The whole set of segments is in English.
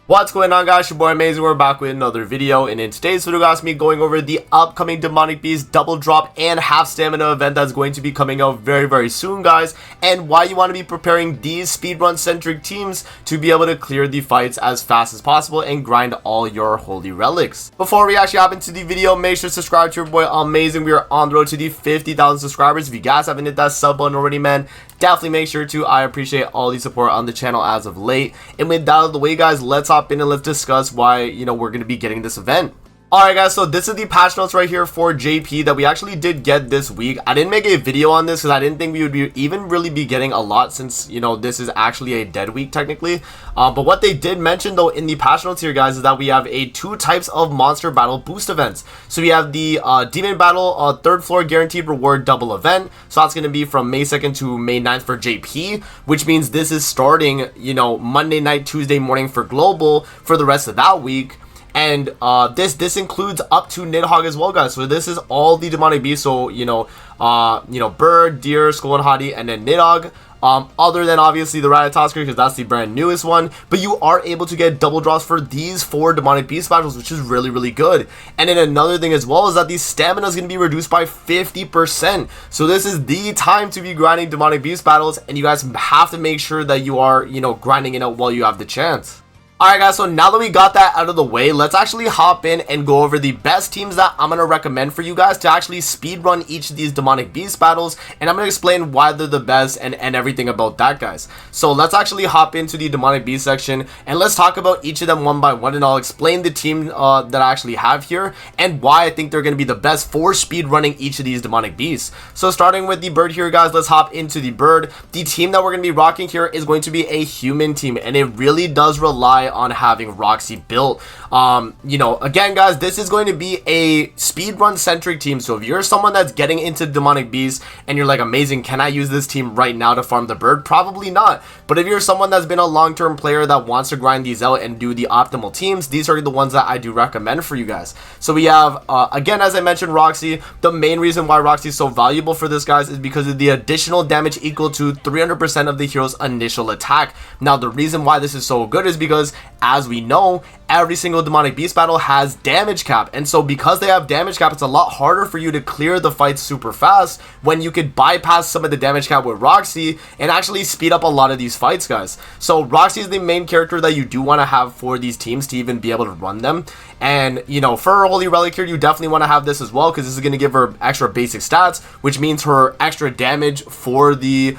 What's going on, guys? Your boy Amazing. We're back with another video, and in today's video, guys, me going over the upcoming Demonic Beast double drop and half stamina event that's going to be coming out very soon, guys, and why you want to be preparing these speedrun centric teams to be able to clear the fights as fast as possible and grind all your holy relics. Before we actually hop into the video, make sure to subscribe to your boy Amazing. We are on the road to the 50,000 subscribers. If you guys haven't hit that sub button already, man, definitely make sure to. I appreciate all the support on the channel as of late. And with that out of the way, guys, let's hop in and let's discuss why, we're going to be getting this event. Alright, guys, so this is the patch notes right here for JP that we actually did get this week. I didn't make a video on this because I didn't think we would be even really be getting a lot since, this is actually a dead week technically. But what they did mention though in the patch notes here, guys, is that we have two types of monster battle boost events. So we have the demon battle third floor guaranteed reward double event. So that's going to be from May 2nd to May 9th for JP, which means this is starting, Monday night, Tuesday morning for global for the rest of that week. And this includes up to Nidhogg as well, guys. So this is all the demonic beasts. So bird, deer, Skol, and Hati, and then Nidhogg. Other than obviously the Ratatoskr, because that's the brand newest one. But you are able to get double draws for these 4 demonic beast battles, which is really good. And then another thing as well is that the stamina is going to be reduced by 50%. So this is the time to be grinding demonic beast battles, and you guys have to make sure that you are grinding it out while you have the chance. Alright, guys, so now that we got that out of the way, let's actually hop in and go over the best teams that I'm going to recommend for you guys to actually speedrun each of these demonic beast battles, and I'm going to explain why they're the best and everything about that, guys. So let's actually hop into the demonic beast section and let's talk about each of them one by one, and I'll explain the team that I actually have here and why I think they're going to be the best for speedrunning each of these demonic beasts. So starting with the bird here, guys, let's hop into the bird. The team that we're going to be rocking here is going to be a human team, and it really does rely on having Roxy built. Again, guys, this is going to be a speedrun centric team. So if you're someone that's getting into demonic beasts and you're like, amazing, can I use this team right now to farm the bird? Probably not. But if you're someone that's been a long-term player that wants to grind these out and do the optimal teams, these are the ones that I do recommend for you guys. So we have again, as I mentioned, Roxy. The main reason why Roxy is so valuable for this, guys, is because of the additional damage equal to 300% of the hero's initial attack. Now the reason why this is so good is because, as we know, every single demonic beast battle has damage cap, and so because they have damage cap, it's a lot harder for you to clear the fight super fast when you could bypass some of the damage cap with Roxy and actually speed up a lot of these fights, guys. So Roxy is the main character that you do want to have for these teams to even be able to run them. And for her holy relic here, you definitely want to have this as well, because this is going to give her extra basic stats, which means her extra damage for the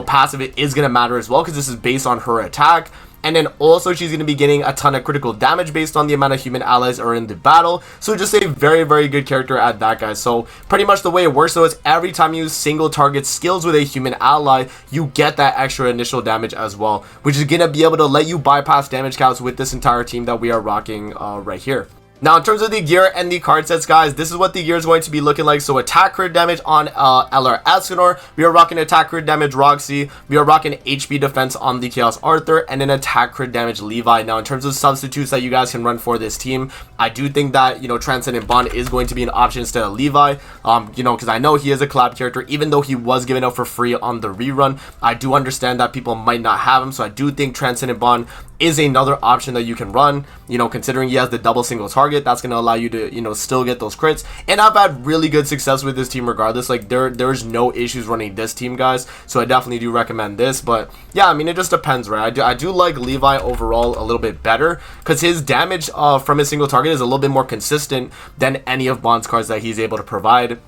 passive is going to matter as well, because this is based on her attack. And then also she's going to be getting a ton of critical damage based on the amount of human allies are in the battle. So just a very good character at that, guys. So pretty much the way it works though is every time you use single target skills with a human ally, you get that extra initial damage as well, which is going to be able to let you bypass damage caps with this entire team that we are rocking right here. Now, in terms of the gear and the card sets, guys, this is what the gear is going to be looking like. So attack crit damage on LR Escanor. We are rocking attack crit damage Roxy. We are rocking HP defense on the Chaos Arthur, and then attack crit damage Levi. Now, in terms of substitutes that you guys can run for this team, I do think that, Transcendent Bond is going to be an option instead of Levi. Because I know he is a collab character, even though he was given out for free on the rerun. I do understand that people might not have him, so I do think Transcendent Bond is another option that you can run, considering he has the double single target. That's going to allow you to, still get those crits. And I've had really good success with this team regardless. Like, there's no issues running this team, guys. So I definitely do recommend this. But yeah, I mean, it just depends, right? I do like Levi overall a little bit better, because his damage from his single target is a little bit more consistent than any of Bond's cards that he's able to provide.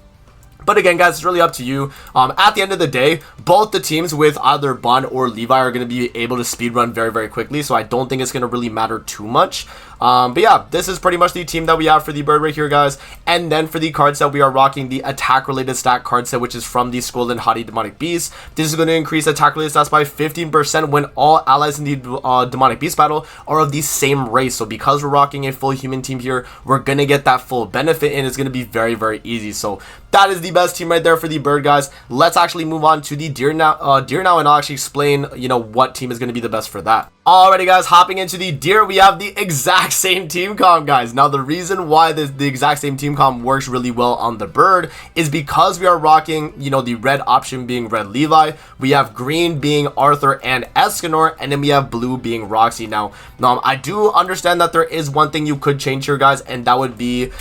But again, guys, it's really up to you. At the end of the day, both the teams with either Bond or Levi are going to be able to speedrun very quickly, so I don't think it's going to really matter too much. But yeah, this is pretty much the team that we have for the bird right here, guys. And then for the card set, we are rocking the attack related stat card set, which is from the Skol and Hati demonic beast. This is going to increase attack related stats by 15% when all allies in the demonic beast battle are of the same race. So because we're rocking a full human team here, we're going to get that full benefit, and it's going to be very easy. So that is the best team right there for the bird, guys. Let's actually move on to the deer now, and I'll actually explain, you know, what team is going to be the best for that. Alrighty, guys, hopping into the deer, we have the exact same team comp, guys. Now, the reason why the exact same team comp works really well on the bird is because we are rocking, you know, the red option being Red Levi, we have green being Arthur and Escanor, and then we have blue being Roxy. Now, I do understand that there is one thing you could change here, guys, and that would be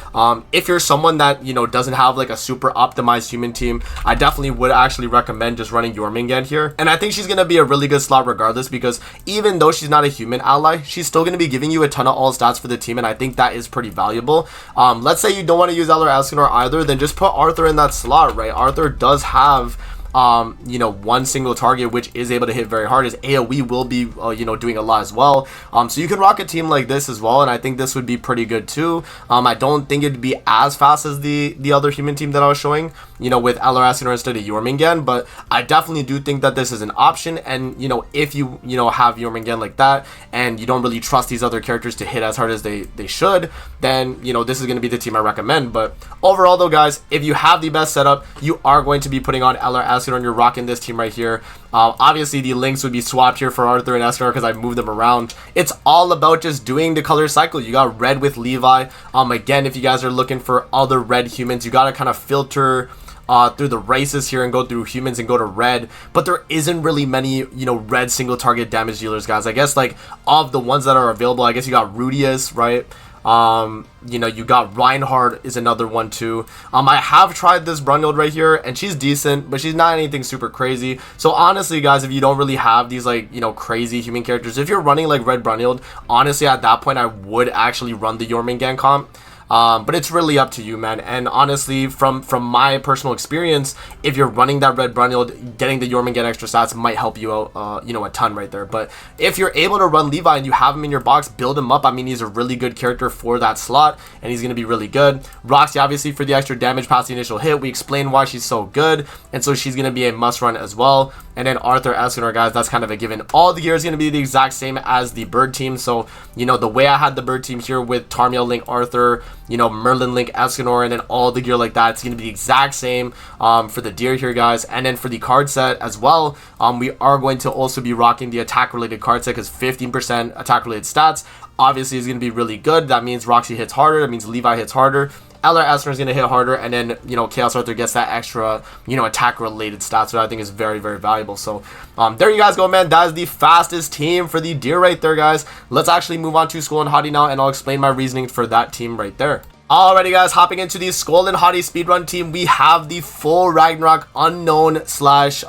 if you're someone that, you know, doesn't have like a super optimized human team, I definitely would actually recommend just running Jormungand here. And I think she's going to be a really good slot regardless, because even though she's not a human ally, she's still going to be giving you a ton of all stats for the team, and I think that is pretty valuable. Let's say you don't want to use Eller Escanor either, then just put Arthur in that slot, right? Arthur does have you know, one single target which is able to hit very hard. His AoE will be you know, doing a lot as well, so you can rock a team like this as well, and I think this would be pretty good too. I don't think it'd be as fast as the other human team that I was showing, you know, with Eller Escanor instead of Jormungand, but I definitely do think that this is an option. And you know, if you know, have Jormungand like that and you don't really trust these other characters to hit as hard as they should, then you know, this is going to be the team I recommend. But overall though, guys, if you have the best setup, you are going to be putting on Eller Escanor and you're rocking this team right here. Obviously the links would be swapped here for Arthur and Escanor because I moved them around. It's all about just doing the color cycle. You got red with Levi. Again, if you guys are looking for other red humans, you got to kind of filter through the races here and go through humans and go to red, but there isn't really many, you know, red single target damage dealers, guys. I guess like of the ones that are available, I guess you got Rudius, right? You know, you got Reinhardt is another one too. I have tried this Brunhild right here and she's decent, but she's not anything super crazy. So honestly, guys, if you don't really have these like, you know, crazy human characters, if you're running like red Brunhild, honestly at that point I would actually run the Jormungand comp. But it's really up to you, man. And honestly, from my personal experience, if you're running that red Brunhild, getting the Jormungand extra stats might help you out, you know, a ton right there. But if you're able to run Levi and you have him in your box, build him up. I mean, he's a really good character for that slot, and he's going to be really good. Roxy, obviously, for the extra damage past the initial hit. We explained why she's so good, and so she's going to be a must run as well. And then Arthur, Escanor, guys, that's kind of a given. All the gear is going to be the exact same as the bird team. So, you know, the way I had the bird team here with Tarmiel Link, Arthur, you know, Merlin Link, Escanor, and then all the gear like that, it's going to be the exact same for the deer here, guys. And then for the card set as well, we are going to also be rocking the attack related card set because 15% attack related stats obviously is going to be really good. That means Roxy hits harder, that means Levi hits harder, Eller Escanor is going to hit harder, and then, you know, Chaos Arthur gets that extra, you know, attack related stats, which I think is very, very valuable. So there you guys go, man. That is the fastest team for the deer right there, guys. Let's actually move on to Skol and Hati now, and I'll explain my reasoning for that team right there. Alrighty, guys, hopping into the Skol and Hati speedrun team, we have the full Ragnarok unknown slash,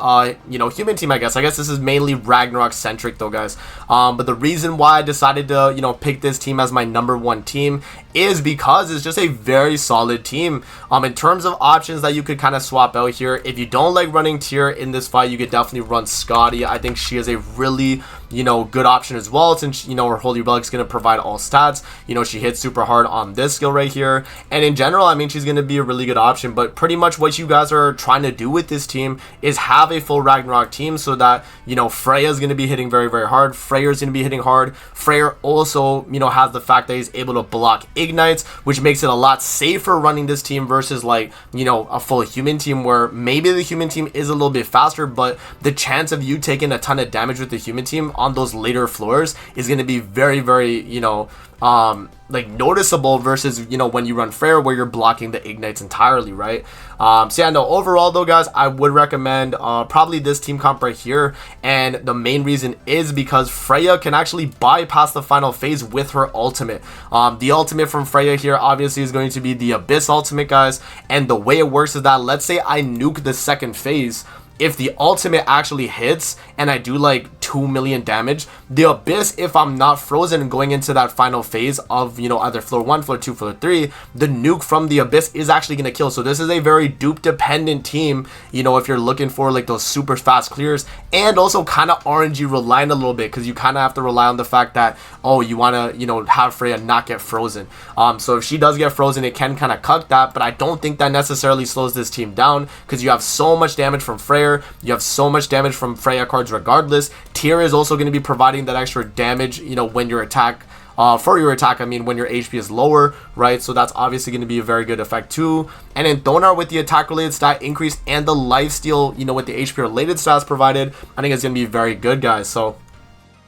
you know, human team, I guess. I guess this is mainly Ragnarok centric though, guys. But the reason why I decided to, you know, pick this team as my #1 team is because it's just a very solid team. In terms of options that you could kind of swap out here, if you don't like running tier in this fight, you could definitely run Scotty. I think she is a really, you know, good option as well, since, you know, her Holy Relic is going to provide all stats. You know, she hits super hard on this skill right here, and in general, I mean, she's going to be a really good option. But pretty much what you guys are trying to do with this team is have a full Ragnarok team so that, you know, Freya is going to be hitting very, very hard. Freyr is going to be hitting hard. Freyr also, you know, has the fact that he's able to block ignites, which makes it a lot safer running this team versus, like, you know, a full human team where maybe the human team is a little bit faster, but the chance of you taking a ton of damage with the human team on those later floors is going to be very, very, you know, like noticeable versus, you know, when you run Freyr where you're blocking the ignites entirely, right? So yeah, no, overall though, guys, I would recommend probably this team comp right here, and the main reason is because Freya can actually bypass the final phase with her ultimate. The ultimate from Freya here obviously is going to be the Abyss ultimate, guys, and the way it works is that, let's say I nuke the second phase, if the ultimate actually hits and I do like 2 million damage, the Abyss, if I'm not frozen and going into that final phase of, you know, either floor 1, floor 2, floor 3, the nuke from the Abyss is actually going to kill. So this is a very dupe dependent team, you know, if you're looking for like those super fast clears, and also kind of RNG reliant a little bit, because you kind of have to rely on the fact that, oh, you want to, you know, have Freya not get frozen. So if she does get frozen, it can kind of cut that, but I don't think that necessarily slows this team down, because you have so much damage from Freya. You have so much damage from Freya cards regardless. Tyr is also going to be providing that extra damage, you know, when your attack for your attack. I mean, when your HP is lower, right? So that's obviously going to be a very good effect too. And then Thonar with the attack related stat increase and the lifesteal, you know, with the HP related stats provided, I think it's going to be very good, guys. So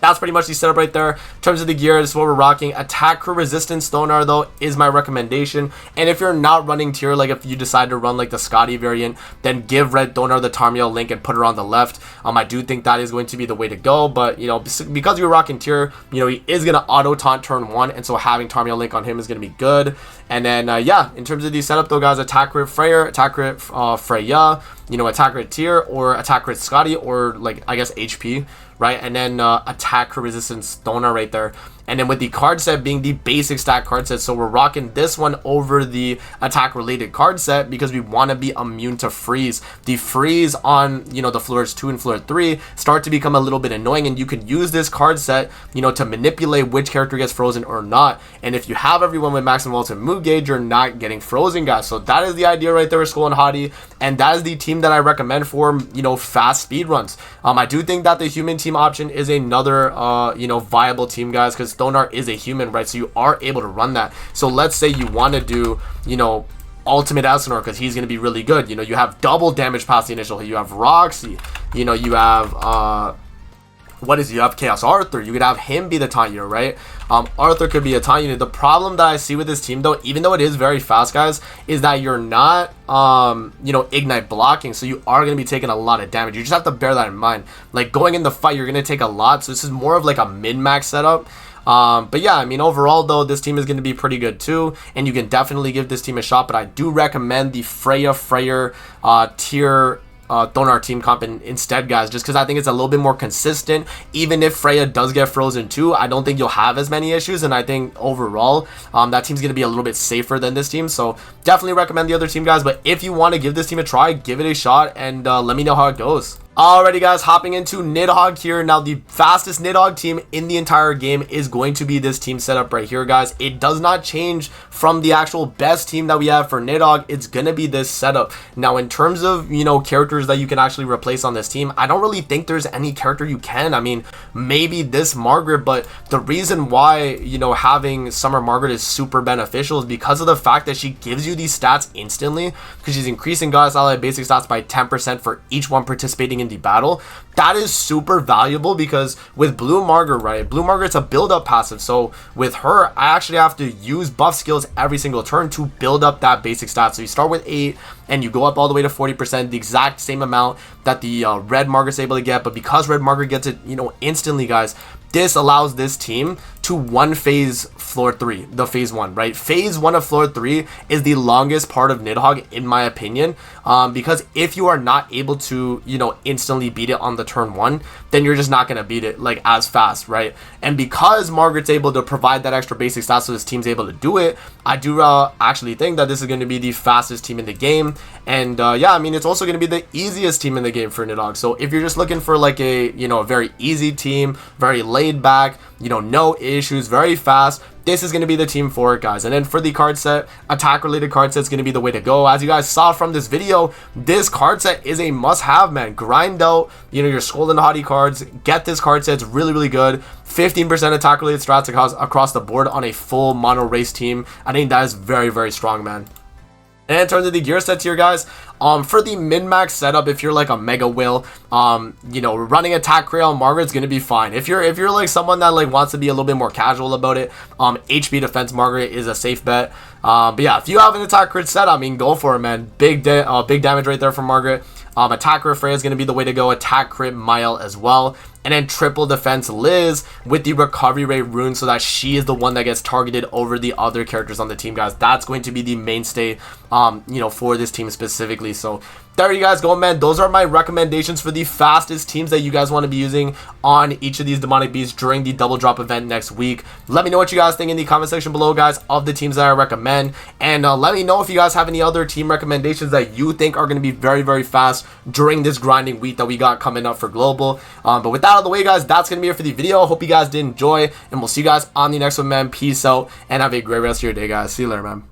that's pretty much the setup right there. In terms of the gear, this is what we're rocking. Attack crit resistance Thonar, though, is my recommendation. And if you're not running tier, like if you decide to run like the Scotty variant, then give red Thonar the Tarmiel link and put her on the left. I do think that is going to be the way to go. But, you know, because you're rocking tier, you know, he is going to auto taunt turn 1. And so having Tarmiel link on him is going to be good. And then, yeah, in terms of the setup, though, guys, attack crit Freyr, attack crit Freya, you know, attack crit tier, or attack crit Scotty, or like, I guess, HP, right? And then attack crit resistance Thonar right there. And then with the card set being the basic stat card set, so we're rocking this one over the attack related card set because we want to be immune to freeze. The freeze on, you know, the floors 2 and floor 3 start to become a little bit annoying, and you can use this card set, you know, to manipulate which character gets frozen or not. And if you have everyone with maximum ultimate move gauge, you're not getting frozen, guys. So that is the idea right there with Skol and Hati, and that is the team that I recommend for, you know, fast speed runs. I do think that the human team option is another you know, viable team, guys, because Thonar is a human, right? So you are able to run that. So let's say you want to do, you know, ultimate Esnor, because he's going to be really good. You know, you have double damage past the initial hit. You have Roxy. You know, you have you have Chaos Arthur. You could have him be the taunt unit, right? Arthur could be a taunt unit. The problem that I see with this team, though, even though it is very fast, guys, is that you're not you know, ignite blocking, so you are going to be taking a lot of damage. You just have to bear that in mind. Like, going in the fight, you're going to take a lot, so this is more of like a min-max setup. But yeah, I mean, overall, though, this team is going to be pretty good too, and you can definitely give this team a shot. But I do recommend the Freyr tier Thonar team comp instead, guys, just because I think it's a little bit more consistent. Even if Freya does get frozen too, I don't think you'll have as many issues, and I think overall that team's going to be a little bit safer than this team. So definitely recommend the other team, guys. But if you want to give this team a try, give it a shot, and let me know how it goes. Alrighty, guys, hopping into Nidhogg here. Now, the fastest Nidhogg team in the entire game is going to be this team setup right here, guys. It does not change from the actual best team that we have for Nidhogg. It's going to be this setup. Now, in terms of, you know, characters that you can actually replace on this team, I don't really think there's any character you can. I mean, maybe this Margaret, but the reason why, you know, having Summer Margaret is super beneficial is because of the fact that she gives you these stats instantly, because she's increasing Goddess Ally basic stats by 10% for each one participating in the battle. That is super valuable, because with Blue Margaret, right, Blue Margaret's a build-up passive, so with her, I actually have to use buff skills every single turn to build up that basic stat. So you start with 8 and you go up all the way to 40%, the exact same amount that the red Margaret's able to get. But because red Margaret gets it, you know, instantly, guys, this allows this team to one phase floor 3, the phase 1, right? Phase 1 of floor 3 is the longest part of Nidhogg, in my opinion, because if you are not able to, you know, instantly beat it on the turn 1, then you're just not going to beat it like as fast, right? And because Margaret's able to provide that extra basic stats, so this team's able to do it, I do actually think that this is going to be the fastest team in the game. And yeah, I mean, it's also going to be the easiest team in the game for Nidhogg. So if you're just looking for like a, you know, a very easy team, very laid back, you know, no issues, very fast, this is going to be the team for it, guys. And then for the card set, attack related card set is going to be the way to go. As you guys saw from this video, this card set is a must-have, man. Grind out, you know, your Skol and Hati cards. Get this card set. It's really, really good. 15% attack related strats across the board on a full mono race team. I think that is very, very strong, man. And in terms of the gear sets here, guys, for the min-max setup, if you're like a Mega Will, you know, running attack crit on Margaret's gonna be fine. If you're like someone that like wants to be a little bit more casual about it, HP defense Margaret is a safe bet. But yeah, if you have an attack crit set, I mean, go for it, man. Big damage right there from Margaret. Attack crit Freya is going to be the way to go. Attack crit Mile as well. And then triple defense Liz with the recovery rate rune, so that she is the one that gets targeted over the other characters on the team, guys. That's going to be the mainstay, you know, for this team specifically. So there you guys go, man. Those are my recommendations for the fastest teams that you guys want to be using on each of these demonic beasts during the double drop event next week. Let me know what you guys think in the comment section below, guys, of the teams that I recommend. And let me know if you guys have any other team recommendations that you think are going to be very, very fast during this grinding week that we got coming up for global. But with that out of the way, guys, that's going to be it for the video. Hope you guys did enjoy, and we'll see you guys on the next one, man. Peace out, and have a great rest of your day, guys. See you later, man.